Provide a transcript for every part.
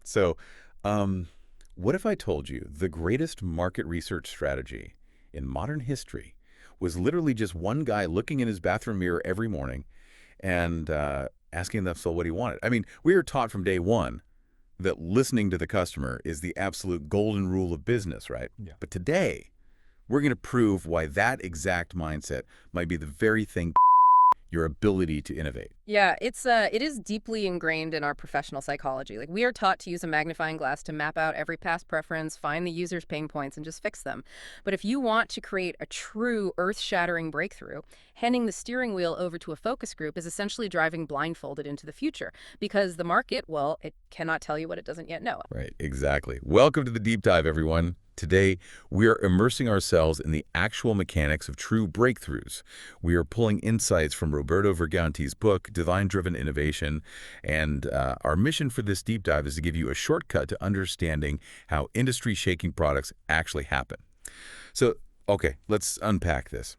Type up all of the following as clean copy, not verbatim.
So, um, what if I told you the greatest market research strategy in modern history was literally just one guy looking in his bathroom mirror every morning and asking themselves what he wanted? I mean, we were taught from day one that listening to the customer is the absolute golden rule of business, right? Yeah. But today, we're going to prove why that exact mindset might be the very thing your ability to innovate. Yeah, it is deeply ingrained in our professional psychology. Like we are taught to use a magnifying glass to map out every past preference, find the user's pain points, and just fix them. But if you want to create a true earth-shattering breakthrough, handing the steering wheel over to a focus group is essentially driving blindfolded into the future because the market, well, it cannot tell you what it doesn't yet know. Right, exactly. Welcome to the deep dive, everyone. Today, we are immersing ourselves in the actual mechanics of true breakthroughs. We are pulling insights from Roberto Verganti's book, Design-Driven Innovation, and our mission for this deep dive is to give you a shortcut to understanding how industry-shaking products actually happen. So, okay, let's unpack this.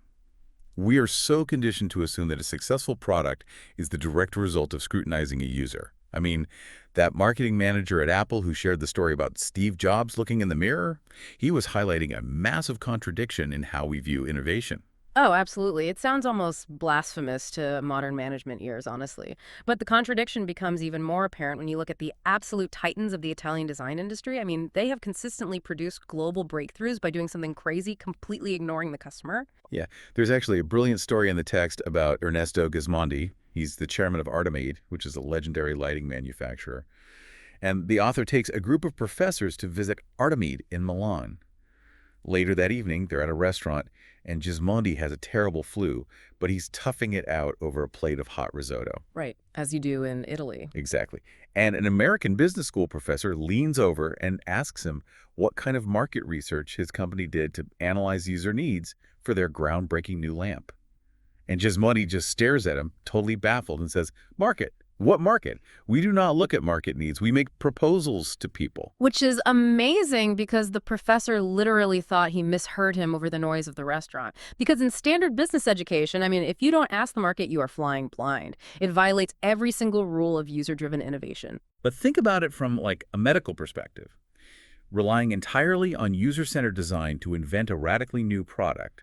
We are so conditioned to assume that a successful product is the direct result of scrutinizing a user. I mean, that marketing manager at Apple who shared the story about Steve Jobs looking in the mirror, he was highlighting a massive contradiction in how we view innovation. Oh, absolutely. It sounds almost blasphemous to modern management ears, honestly. But the contradiction becomes even more apparent when you look at the absolute titans of the Italian design industry. I mean, they have consistently produced global breakthroughs by doing something crazy, completely ignoring the customer. Yeah, there's actually a brilliant story in the text about Ernesto Gismondi. He's the chairman of Artemide, which is a legendary lighting manufacturer. And the author takes a group of professors to visit Artemide in Milan. Later that evening, they're at a restaurant, and Gismondi has a terrible flu, but he's toughing it out over a plate of hot risotto. Right, as you do in Italy. Exactly. And an American business school professor leans over and asks him what kind of market research his company did to analyze user needs for their groundbreaking new lamp. And Gismondi just stares at him, totally baffled, and says, "Market? What market? We do not look at market needs. We make proposals to people." Which is amazing because the professor literally thought he misheard him over the noise of the restaurant. Because in standard business education, I mean, if you don't ask the market, you are flying blind. It violates every single rule of user-driven innovation. But think about it from like a medical perspective. Relying entirely on user-centered design to invent a radically new product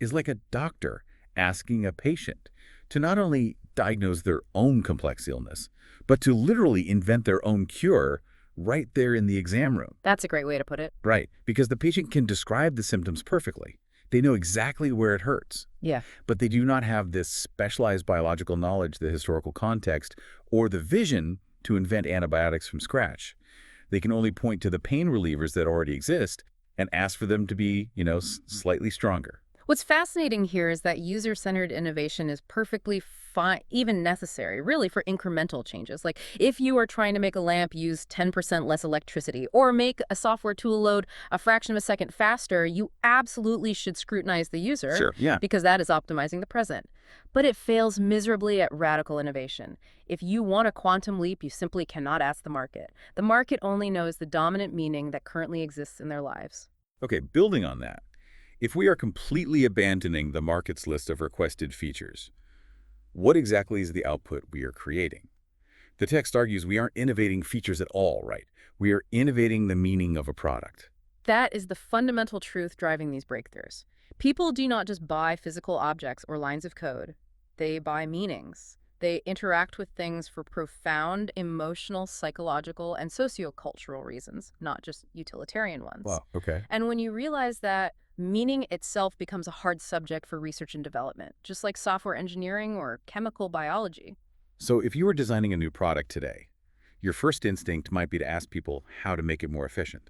is like a doctor asking a patient to not only diagnose their own complex illness, but to literally invent their own cure right there in the exam room. That's a great way to put it. Right, because the patient can describe the symptoms perfectly. They know exactly where it hurts, Yeah. but they do not have this specialized biological knowledge, the historical context, or the vision to invent antibiotics from scratch. They can only point to the pain relievers that already exist and ask for them to be, slightly stronger. What's fascinating here is that user-centered innovation is perfectly fine, even necessary, really, for incremental changes. Like if you are trying to make a lamp use 10% less electricity or make a software tool load a fraction of a second faster, you absolutely should scrutinize the user Sure, yeah. because that is optimizing the present. But it fails miserably at radical innovation. If you want a quantum leap, you simply cannot ask the market. The market only knows the dominant meaning that currently exists in their lives. Okay, building on that, if we are completely abandoning the market's list of requested features, what exactly is the output we are creating? The text argues we aren't innovating features at all, right? We are innovating the meaning of a product. That is the fundamental truth driving these breakthroughs. People do not just buy physical objects or lines of code. They buy meanings. They interact with things for profound emotional, psychological, and sociocultural reasons, not just utilitarian ones. Wow, okay. And when you realize that meaning itself becomes a hard subject for research and development, just like software engineering or chemical biology. So if you were designing a new product today, your first instinct might be to ask people how to make it more efficient.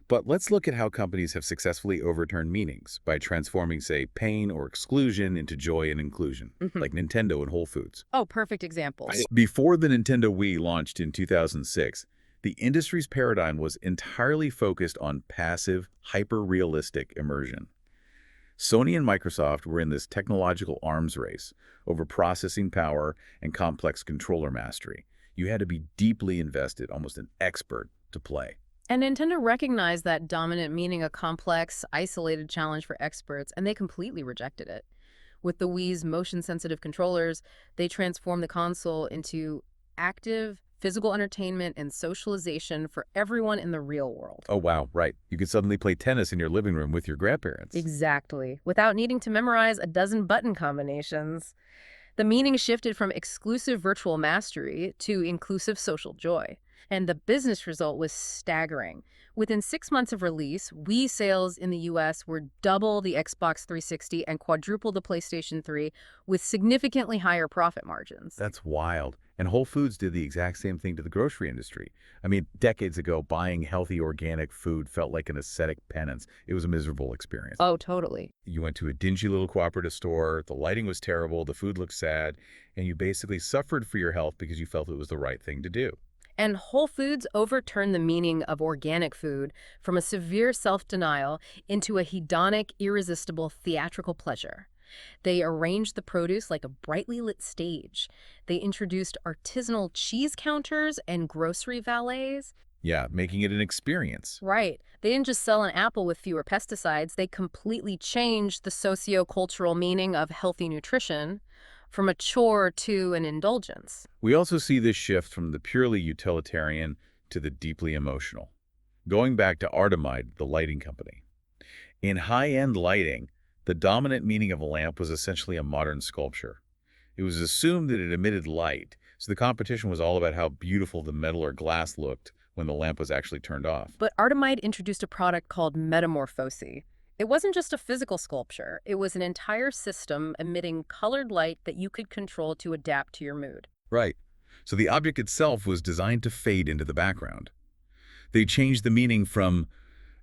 But let's look at how companies have successfully overturned meanings by transforming, say, pain or exclusion into joy and inclusion, like Nintendo and Whole Foods. Oh, perfect examples. Before the Nintendo Wii launched in 2006, the industry's paradigm was entirely focused on passive, hyper-realistic immersion. Sony and Microsoft were in this technological arms race over processing power and complex controller mastery. You had to be deeply invested, almost an expert, to play. And Nintendo recognized that dominant meaning a complex, isolated challenge for experts, and they completely rejected it. With the Wii's motion-sensitive controllers, they transformed the console into active, physical entertainment and socialization for everyone in the real world. Oh, wow, right. You could suddenly play tennis in your living room with your grandparents. Exactly, without needing to memorize a dozen button combinations. The meaning shifted from exclusive virtual mastery to inclusive social joy. And the business result was staggering. Within 6 months of release, Wii sales in the US were double the Xbox 360 and quadruple the PlayStation 3, with significantly higher profit margins. That's wild. And Whole Foods did the exact same thing to the grocery industry. I mean, decades ago, buying healthy organic food felt like an ascetic penance. It was a miserable experience. Oh, totally. You went to a dingy little cooperative store, the lighting was terrible, the food looked sad, and you basically suffered for your health because you felt it was the right thing to do. And Whole Foods overturned the meaning of organic food from a severe self-denial into a hedonic, irresistible theatrical pleasure. They arranged the produce like a brightly lit stage. They introduced artisanal cheese counters and grocery valets. Yeah, making it an experience. Right. They didn't just sell an apple with fewer pesticides. They completely changed the socio-cultural meaning of healthy nutrition from a chore to an indulgence. We also see this shift from the purely utilitarian to the deeply emotional. Going back to Artemide, the lighting company. In high-end lighting, the dominant meaning of a lamp was essentially a modern sculpture. It was assumed that it emitted light, so the competition was all about how beautiful the metal or glass looked when the lamp was actually turned off. But Artemide introduced a product called Metamorphosi. It wasn't just a physical sculpture. It was an entire system emitting colored light that you could control to adapt to your mood. Right. So the object itself was designed to fade into the background. They changed the meaning from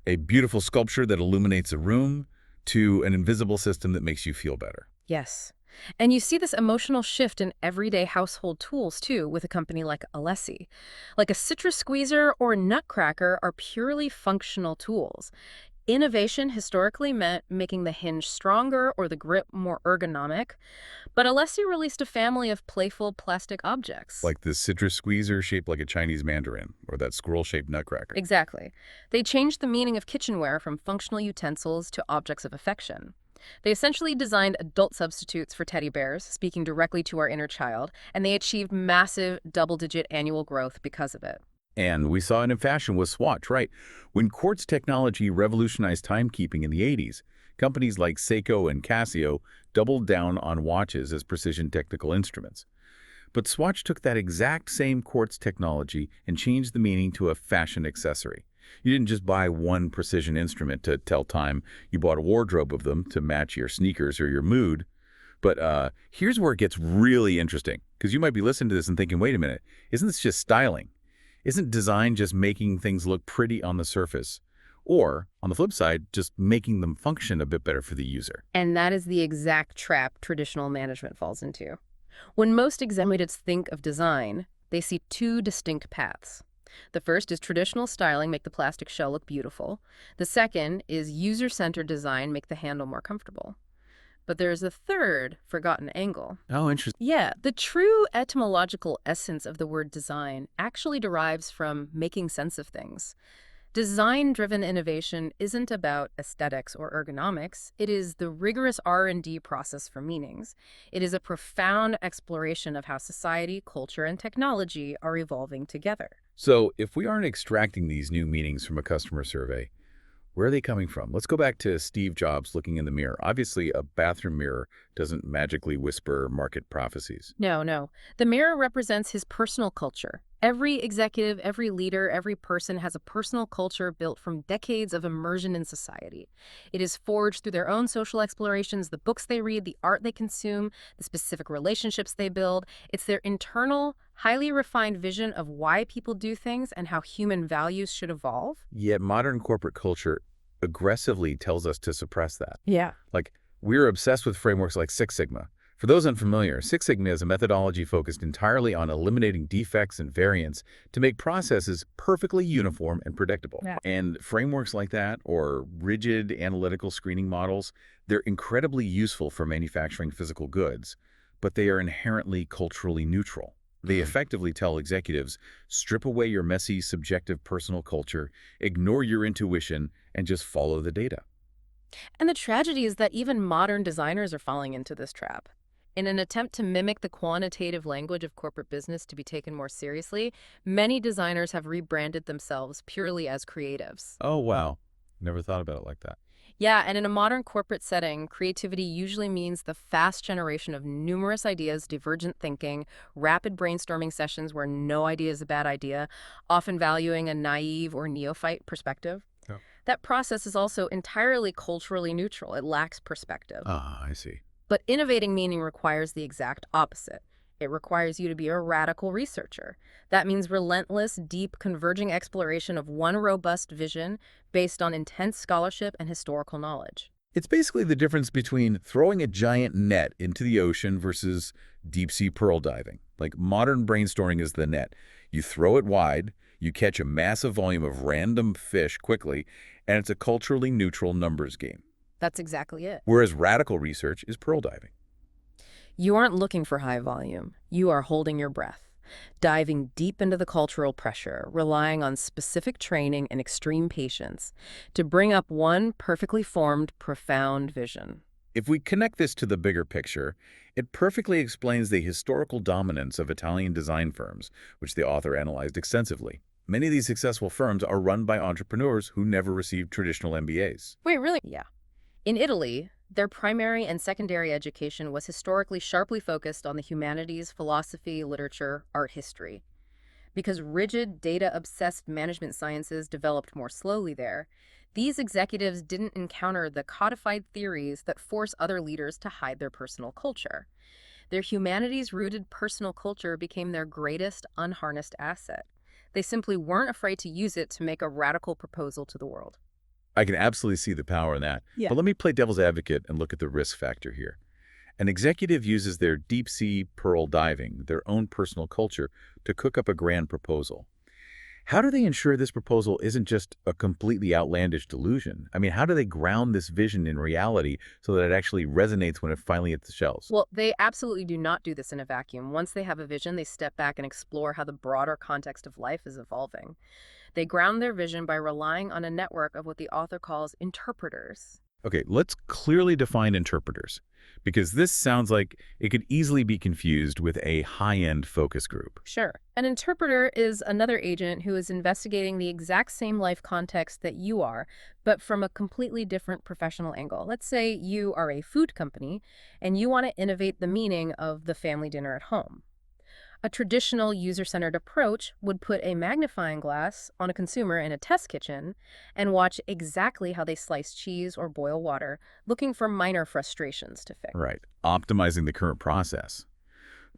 a beautiful sculpture that illuminates a room to an invisible system that makes you feel better. Yes. And you see this emotional shift in everyday household tools, too, with a company like Alessi. Like a citrus squeezer or a nutcracker are purely functional tools. Innovation historically meant making the hinge stronger or the grip more ergonomic, but Alessi released a family of playful plastic objects. Like this citrus squeezer shaped like a Chinese mandarin, or that squirrel-shaped nutcracker. Exactly. They changed the meaning of kitchenware from functional utensils to objects of affection. They essentially designed adult substitutes for teddy bears, speaking directly to our inner child, and they achieved massive double-digit annual growth because of it. And we saw it in fashion with Swatch, right? When quartz technology revolutionized timekeeping in the 80s, companies like Seiko and Casio doubled down on watches as precision technical instruments. But Swatch took that exact same quartz technology and changed the meaning to a fashion accessory. You didn't just buy one precision instrument to tell time, you bought a wardrobe of them to match your sneakers or your mood. But here's where it gets really interesting, because you might be listening to this and thinking, wait a minute, isn't this just styling? Isn't design just making things look pretty on the surface? Or, on the flip side, just making them function a bit better for the user? And that is the exact trap traditional management falls into. When most executives think of design, they see two distinct paths. The first is traditional styling, make the plastic shell look beautiful. The second is user-centered design, make the handle more comfortable. But there's a third forgotten angle. Oh, interesting. Yeah, the true etymological essence of the word design actually derives from making sense of things. Design-driven innovation isn't about aesthetics or ergonomics. It is the rigorous R&D process for meanings. It is a profound exploration of how society, culture, and technology are evolving together. So, if we aren't extracting these new meanings from a customer survey, where are they coming from? Let's go back to Steve Jobs looking in the mirror. Obviously, a bathroom mirror doesn't magically whisper market prophecies. No. The mirror represents his personal culture. Every executive, every leader, every person has a personal culture built from decades of immersion in society. It is forged through their own social explorations, the books they read, the art they consume, the specific relationships they build. It's their internal, highly refined vision of why people do things and how human values should evolve. Yet modern corporate culture aggressively tells us to suppress that. Yeah. Like, we're obsessed with frameworks like Six Sigma. For those unfamiliar, Six Sigma is a methodology focused entirely on eliminating defects and variance to make processes perfectly uniform and predictable. Yeah. And frameworks like that, or rigid analytical screening models, they're incredibly useful for manufacturing physical goods, but they are inherently culturally neutral. They effectively tell executives, strip away your messy, subjective personal culture, ignore your intuition, and just follow the data. And the tragedy is that even modern designers are falling into this trap. In an attempt to mimic the quantitative language of corporate business to be taken more seriously, many designers have rebranded themselves purely as creatives. Oh, wow. Never thought about it like that. Yeah, and in a modern corporate setting, creativity usually means the fast generation of numerous ideas, divergent thinking, rapid brainstorming sessions where no idea is a bad idea, often valuing a naive or neophyte perspective. Yeah. That process is also entirely culturally neutral. It lacks perspective. Ah, I see. But innovating meaning requires the exact opposite. It requires you to be a radical researcher. That means relentless, deep, converging exploration of one robust vision based on intense scholarship and historical knowledge. It's basically the difference between throwing a giant net into the ocean versus deep-sea pearl diving. Like modern brainstorming is the net. You throw it wide, you catch a massive volume of random fish quickly, and it's a culturally neutral numbers game. That's exactly it. Whereas radical research is pearl diving. You aren't looking for high volume. You are holding your breath, diving deep into the cultural pressure, relying on specific training and extreme patience to bring up one perfectly formed, profound vision. If we connect this to the bigger picture, it perfectly explains the historical dominance of Italian design firms, which the author analyzed extensively. Many of these successful firms are run by entrepreneurs who never received traditional MBAs. Wait, really? Yeah. In Italy, their primary and secondary education was historically sharply focused on the humanities, philosophy, literature, art history. Because rigid, data-obsessed management sciences developed more slowly there, these executives didn't encounter the codified theories that force other leaders to hide their personal culture. Their humanities-rooted personal culture became their greatest unharnessed asset. They simply weren't afraid to use it to make a radical proposal to the world. I can absolutely see the power in that. Yeah. But let me play devil's advocate and look at the risk factor here. An executive uses their deep-sea pearl diving, their own personal culture, to cook up a grand proposal. How do they ensure this proposal isn't just a completely outlandish delusion? I mean, how do they ground this vision in reality so that it actually resonates when it finally hits the shelves? Well, they absolutely do not do this in a vacuum. Once they have a vision, they step back and explore how the broader context of life is evolving. They ground their vision by relying on a network of what the author calls interpreters. Okay, let's clearly define interpreters, because this sounds like it could easily be confused with a high-end focus group. Sure. An interpreter is another agent who is investigating the exact same life context that you are, but from a completely different professional angle. Let's say you are a food company and you want to innovate the meaning of the family dinner at home. A traditional user-centered approach would put a magnifying glass on a consumer in a test kitchen and watch exactly how they slice cheese or boil water, looking for minor frustrations to fix. Right, optimizing the current process.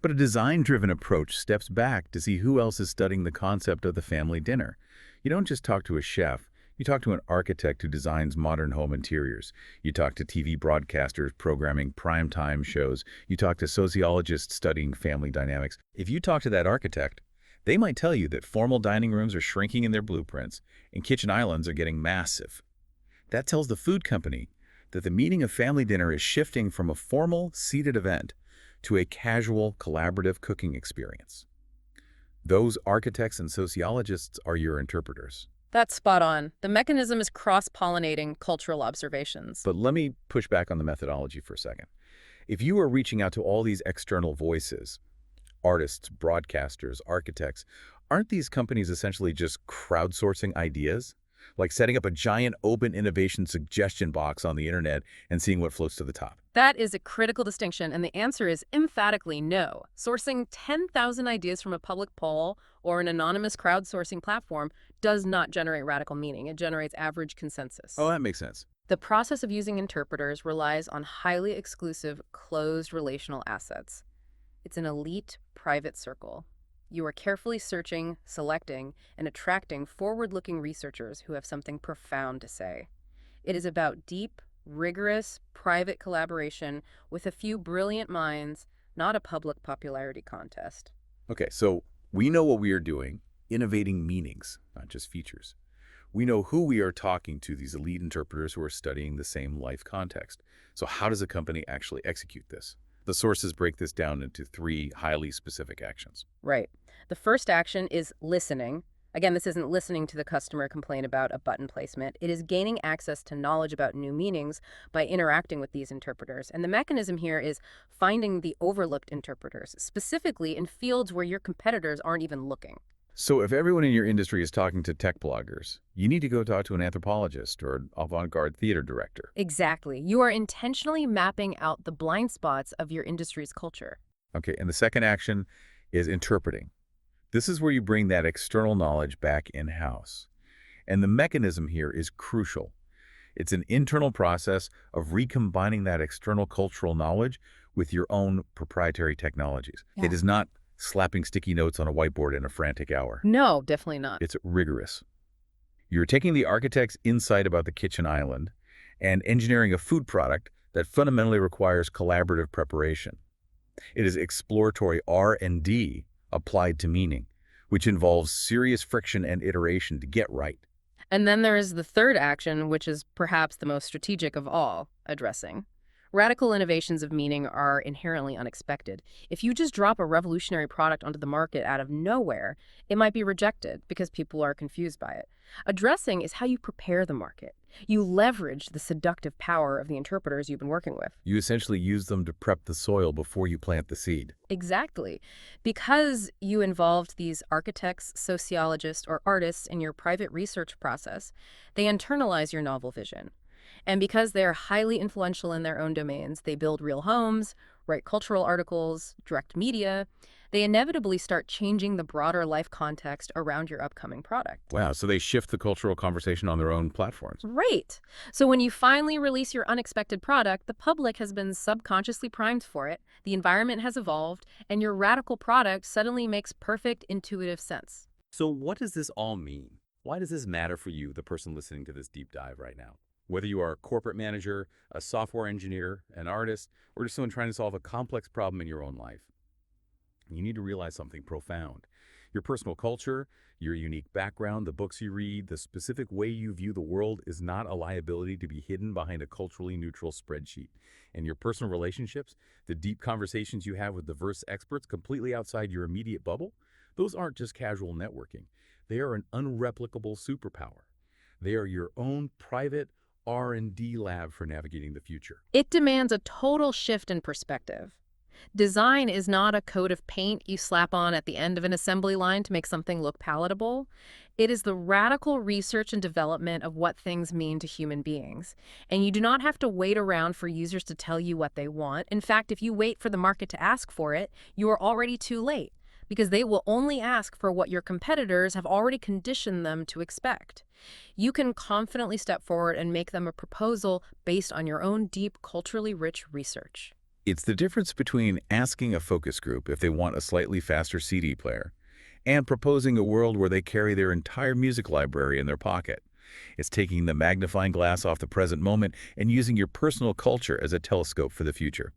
But a design-driven approach steps back to see who else is studying the concept of the family dinner. You don't just talk to a chef. You talk to an architect who designs modern home interiors. You talk to TV broadcasters programming primetime shows. You talk to sociologists studying family dynamics. If you talk to that architect, they might tell you that formal dining rooms are shrinking in their blueprints and kitchen islands are getting massive. That tells the food company that the meaning of family dinner is shifting from a formal, seated event to a casual, collaborative cooking experience. Those architects and sociologists are your interpreters. That's spot on. The mechanism is cross-pollinating cultural observations. But let me push back on the methodology for a second. If you are reaching out to all these external voices, artists, broadcasters, architects, aren't these companies essentially just crowdsourcing ideas? Like setting up a giant open innovation suggestion box on the internet and seeing what floats to the top? That is a critical distinction, and the answer is emphatically no. Sourcing 10,000 ideas from a public poll or an anonymous crowdsourcing platform does not generate radical meaning. It generates average consensus. Oh, that makes sense. The process of using interpreters relies on highly exclusive, closed relational assets. It's an elite, private circle. You are carefully searching, selecting, and attracting forward-looking researchers who have something profound to say. It is about deep, rigorous, private collaboration with a few brilliant minds, not a public popularity contest. Okay, so we know what we are doing, innovating meanings, not just features. We know who we are talking to, these elite interpreters who are studying the same life context. So how does a company actually execute this? The sources break this down into 3 highly specific actions. Right. The first action is listening, Again, this isn't listening to the customer complain about a button placement. It is gaining access to knowledge about new meanings by interacting with these interpreters. And the mechanism here is finding the overlooked interpreters, specifically in fields where your competitors aren't even looking. So if everyone in your industry is talking to tech bloggers, you need to go talk to an anthropologist or an avant-garde theater director. Exactly. You are intentionally mapping out the blind spots of your industry's culture. Okay, and the second action is interpreting. This is where you bring that external knowledge back in-house. And the mechanism here is crucial. It's an internal process of recombining that external cultural knowledge with your own proprietary technologies. Yeah. It is not slapping sticky notes on a whiteboard in a frantic hour. No, definitely not. It's rigorous. You're taking the architect's insight about the kitchen island and engineering a food product that fundamentally requires collaborative preparation. It is exploratory R&D applied to meaning, which involves serious friction and iteration to get right. And then there is the third action, which is perhaps the most strategic of all, addressing. Radical innovations of meaning are inherently unexpected. If you just drop a revolutionary product onto the market out of nowhere, it might be rejected because people are confused by it. Addressing is how you prepare the market. You leverage the seductive power of the interpreters you've been working with. You essentially use them to prep the soil before you plant the seed. Exactly. Because you involved these architects, sociologists, or artists in your private research process, they internalize your novel vision. And because they're highly influential in their own domains, they build real homes, write cultural articles, direct media. They inevitably start changing the broader life context around your upcoming product. Wow, so they shift the cultural conversation on their own platforms. Right. So when you finally release your unexpected product, the public has been subconsciously primed for it, the environment has evolved, and your radical product suddenly makes perfect intuitive sense. So what does this all mean? Why does this matter for you, the person listening to this deep dive right now? Whether you are a corporate manager, a software engineer, an artist, or just someone trying to solve a complex problem in your own life, you need to realize something profound. Your personal culture, your unique background, the books you read, the specific way you view the world is not a liability to be hidden behind a culturally neutral spreadsheet. And your personal relationships, the deep conversations you have with diverse experts completely outside your immediate bubble, those aren't just casual networking. They are an unreplicable superpower. They are your own private R&D lab for navigating the future. It demands a total shift in perspective. Design is not a coat of paint you slap on at the end of an assembly line to make something look palatable. It is the radical research and development of what things mean to human beings. And you do not have to wait around for users to tell you what they want. In fact, if you wait for the market to ask for it, you are already too late, because they will only ask for what your competitors have already conditioned them to expect. You can confidently step forward and make them a proposal based on your own deep, culturally rich research. It's the difference between asking a focus group if they want a slightly faster CD player and proposing a world where they carry their entire music library in their pocket. It's taking the magnifying glass off the present moment and using your personal culture as a telescope for the future.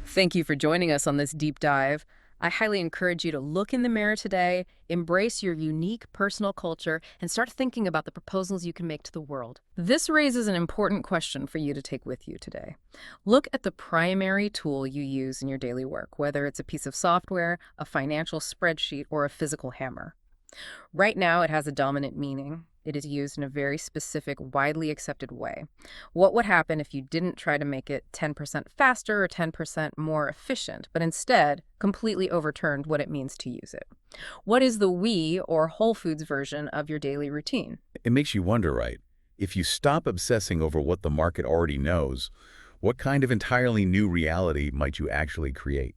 Thank you for joining us on this deep dive. I highly encourage you to look in the mirror today, embrace your unique personal culture, and start thinking about the proposals you can make to the world. This raises an important question for you to take with you today. Look at the primary tool you use in your daily work, whether it's a piece of software, a financial spreadsheet, or a physical hammer. Right now, it has a dominant meaning. It is used in a very specific, widely accepted way. What would happen if you didn't try to make it 10% faster or 10% more efficient, but instead completely overturned what it means to use it? What is the we or Whole Foods version of your daily routine? It makes you wonder, right? If you stop obsessing over what the market already knows, what kind of entirely new reality might you actually create?